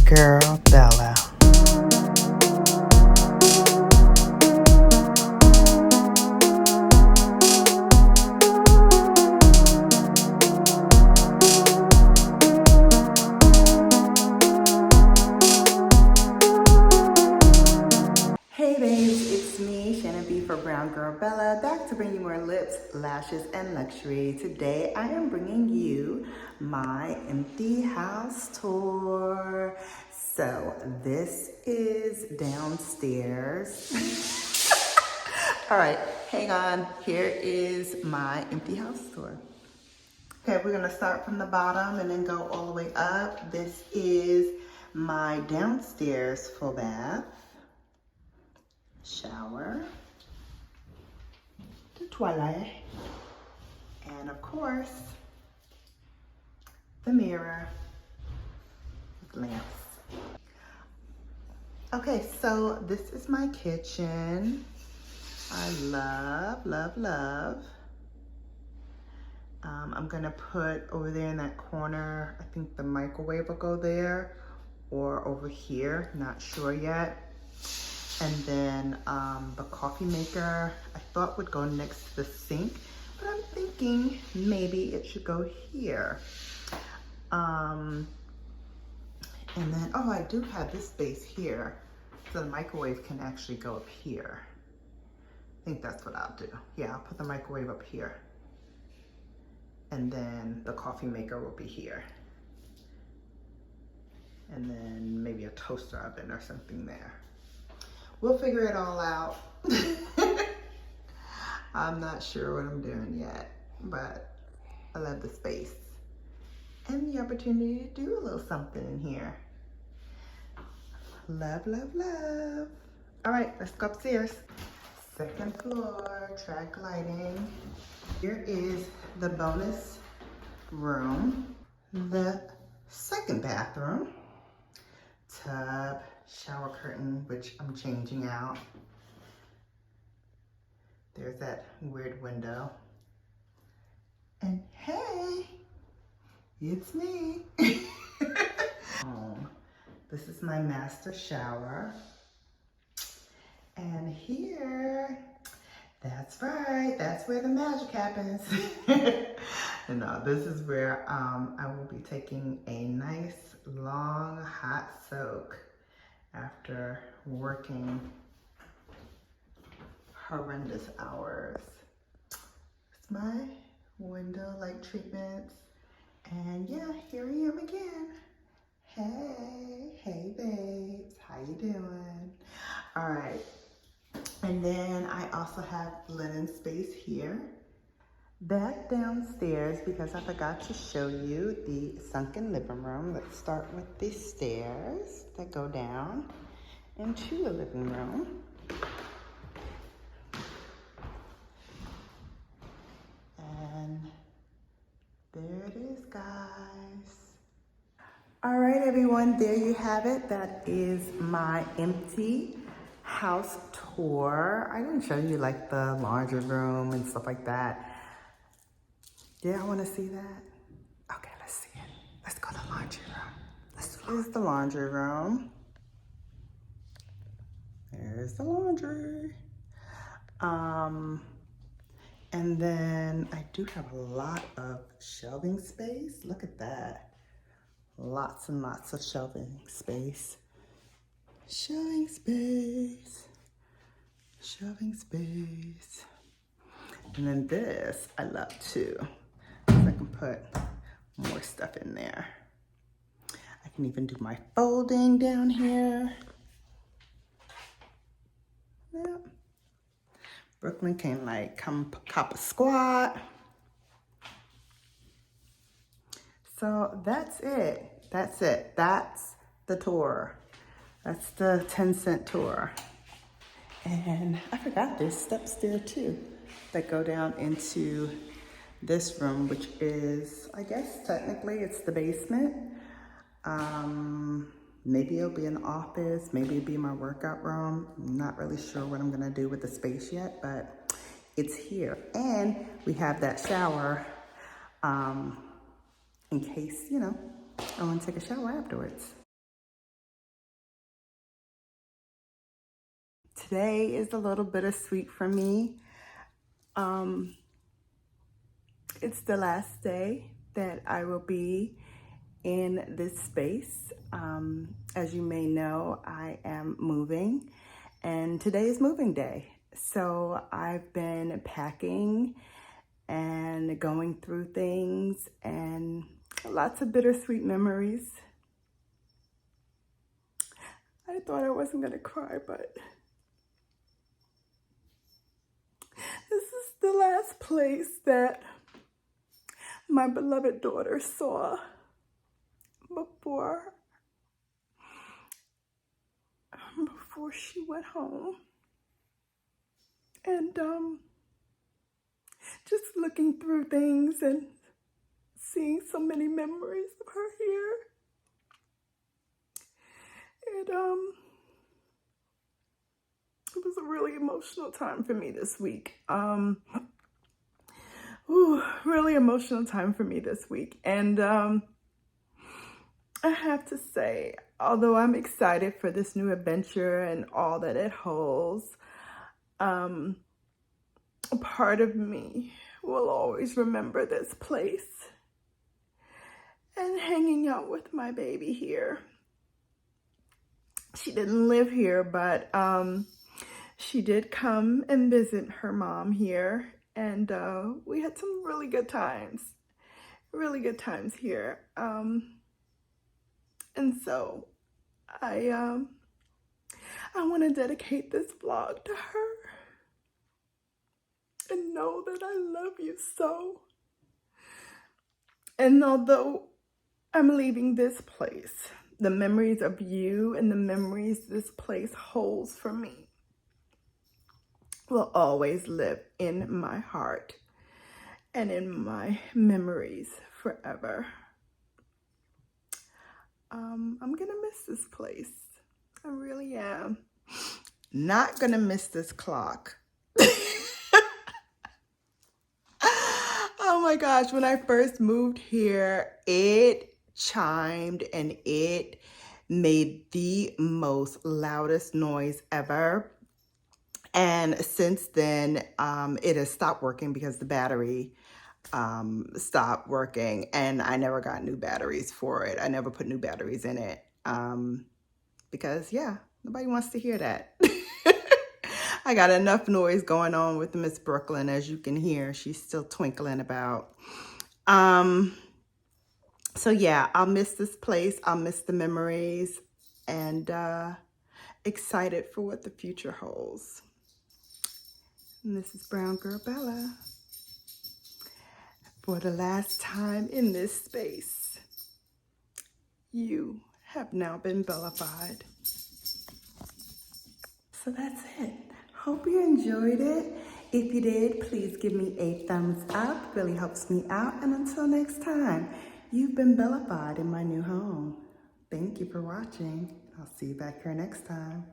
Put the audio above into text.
girl Bella. Hey babes, it's me, Shannon B for Brown Girl Bella, back to bring you more lips, lashes, and luxury. Today I am bringing you my empty house tour. So this is downstairs. All right, hang on. Here is my empty house tour. Okay, we're gonna start from the bottom and then go all the way up. This is my downstairs full bath. Shower, the toilet, and of course, the mirror with lamps. Okay, so this is my kitchen. I love, love, love. I'm gonna put over there in that corner, I think the microwave will go there or over here, not sure yet. And then the coffee maker, I thought would go next to the sink, but I'm thinking maybe it should go here. And then, oh, I do have this space here, so the microwave can actually go up here. I think that's what I'll do. Yeah, I'll put the microwave up here. And then the coffee maker will be here. And then maybe a toaster oven or something there. We'll figure it all out. I'm not sure what I'm doing yet, but I love the space and the opportunity to do a little something in here. Love, love, love. All right, let's go upstairs. Second floor, track lighting. Here is the bonus room, the second bathroom, tub, shower curtain, which I'm changing out. There's that weird window. And hey, it's me. This is my master shower. And here, that's right, that's where the magic happens. No, this is where I will be taking a nice long hot soak after working horrendous hours. It's my window light treatments. And yeah, here I am again. Hey babes, how you doing? All right, and then I also have linen space here. Back downstairs, because I forgot to show you the sunken living room. Let's start with the stairs that go down into the living room. And there it is, guys. All right, everyone, there you have it. That is my empty house tour. I didn't show you like the laundry room and stuff like that. Yeah, I want to see that. Okay, let's see it. Let's go to the laundry room. Here's the laundry room. There's the laundry. And then I do have a lot of shelving space. Look at that. Lots and lots of shelving space. Shelving space. Shelving space. And then this I love too. So I can put more stuff in there. I can even do my folding down here. Yep. Brooklyn can like come cop a squat. So that's it. That's it. That's the tour. That's the 10-cent tour. And I forgot there's steps there too that go down into this room, which is, I guess technically it's the basement. Maybe it'll be an office, maybe it'll be my workout room. I'm not really sure what I'm gonna do with the space yet, but it's here. And we have that shower in case, you know, I wanna take a shower afterwards. today is a little bittersweet for me. It's the last day that I will be in this space. As you may know, I am moving, and today is moving day. So I've been packing and going through things and lots of bittersweet memories. I thought I wasn't gonna cry, but this is the last place that my beloved daughter saw before she went home. And just looking through things and seeing so many memories of her here. It was a really emotional time for me this week. Really emotional time for me this week. And I have to say, although I'm excited for this new adventure and all that it holds, a part of me will always remember this place and hanging out with my baby here. She didn't live here, but she did come and visit her mom here, and we had some really good times here. And so I want to dedicate this vlog to her and know that I love you so. And although I'm leaving this place, the memories of you and the memories this place holds for me will always live in my heart and in my memories forever. I'm gonna miss this place. I really am. Not gonna miss this clock. Oh my gosh, when I first moved here, it chimed and it made the most loudest noise ever. And since then, it has stopped working because the battery stopped working, and I never got new batteries for it. I never put new batteries in it because, yeah, nobody wants to hear that. I got enough noise going on with Miss Brooklyn, as you can hear. She's still twinkling about. So yeah, I'll miss this place. I'll miss the memories, and excited for what the future holds. And this is Brown Girl Bella. For the last time in this space, you have now been Bellafied. So that's it. Hope you enjoyed it. If you did, please give me a thumbs up. Really helps me out. And until next time, you've been Bellafied in my new home. Thank you for watching. I'll see you back here next time.